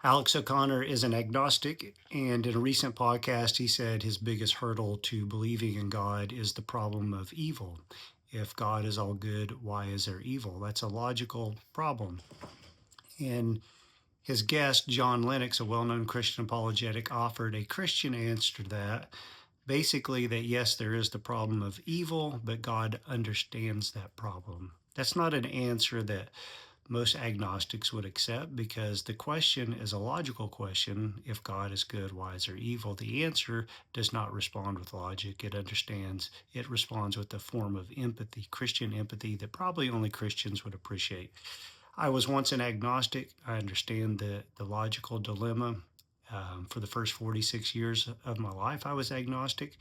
Alex O'Connor is an agnostic, and in a recent podcast, he said his biggest hurdle to believing in God is the problem of evil. If God is all good, why is there evil? That's a logical problem. And his guest, John Lennox, a well known Christian apologetic, offered a Christian answer to that. Basically, that yes, there is the problem of evil, but God understands that problem. That's not an answer that most agnostics would accept because the question is a logical question. If God is good, why is there evil? The answer does not respond with logic. It understands, it responds with a form of empathy, Christian empathy, that probably only Christians would appreciate. I was once an agnostic. I understand the logical dilemma. For the first 46 years of my life, I was agnostic.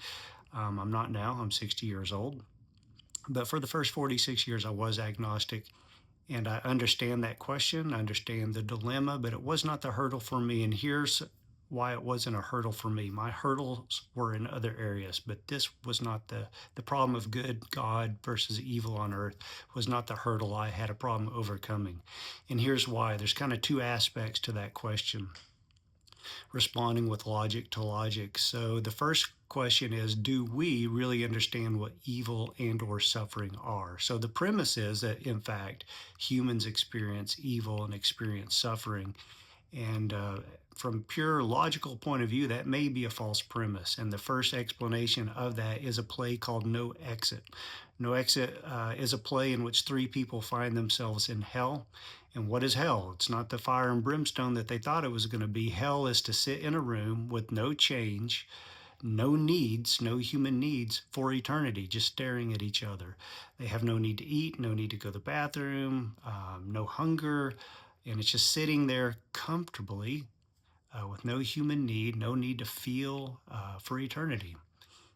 I'm not now, I'm 60 years old. But for the first 46 years, I was agnostic. And I understand that question, I understand the dilemma, but it was not the hurdle for me. And here's why it wasn't a hurdle for me. My hurdles were in other areas, but this was not the problem of good God versus evil on earth was not the hurdle I had a problem overcoming. And here's why. There's kind of two aspects to that question, responding with logic to logic. So the first question is, do we really understand what evil and or suffering are? So the premise is that in fact humans experience evil and experience suffering, and from pure logical point of view, that may be a false premise. And the first explanation of that is a play called No Exit. No Exit is a play in which three people find themselves in hell. And what is hell? It's not the fire and brimstone that they thought it was going to be. Hell is to sit in a room with no change, no needs, no human needs for eternity, just staring at each other. They have no need to eat, no need to go to the bathroom, no hunger, and it's just sitting there comfortably with no human need, no need to feel for eternity.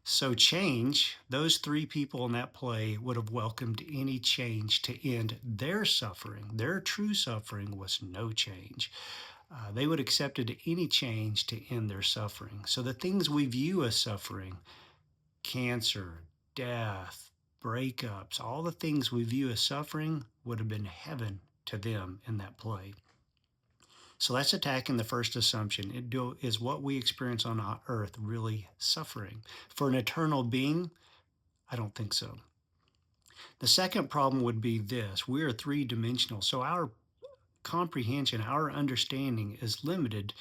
So, change, those three people in that play would have welcomed any change to end their suffering. Their true suffering was no change. They would have accepted any change to end their suffering. So, the things we view as suffering, cancer, death, breakups, all the things we view as suffering would have been heaven to them in that play. So that's attacking the first assumption. Is what we experience on earth really suffering? For an eternal being, I don't think so. The second problem would be this: we are three dimensional. So our comprehension, our understanding is limited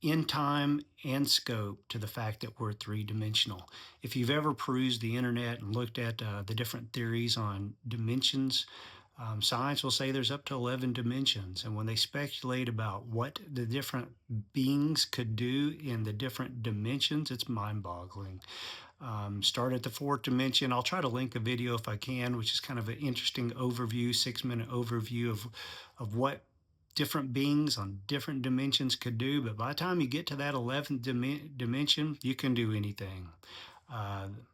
in time and scope to the fact that we're three dimensional. If you've ever perused the internet and looked at the different theories on dimensions, science will say there's up to 11 dimensions. And when they speculate about what the different beings could do in the different dimensions, it's mind boggling. Start at the fourth dimension. I'll try to link a video if I can, which is kind of an interesting overview, 6-minute overview of what different beings on different dimensions could do. But by the time you get to that 11th dimension, you can do anything.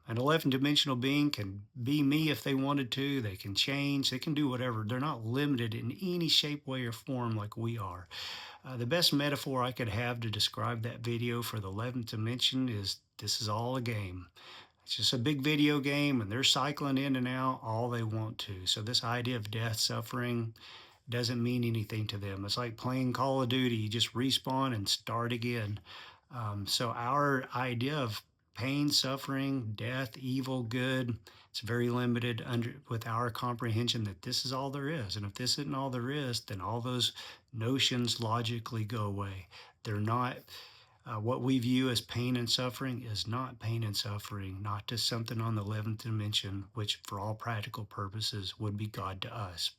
An 11 dimensional being can be me if they wanted to. They can change, they can do whatever. They're not limited in any shape, way, or form like we are. The best metaphor I could have to describe that video for the 11th dimension is this is all a game. It's just a big video game, and they're cycling in and out all they want to. So, this idea of death, suffering, doesn't mean anything to them. It's like playing Call of Duty. You just respawn and start again. So our idea of pain, suffering, death, evil, good, it's very limited with our comprehension that this is all there is. And if this isn't all there is, then all those notions logically go away. They're not. What we view as pain and suffering is not pain and suffering, not just something on the 11th dimension, which for all practical purposes would be God to us.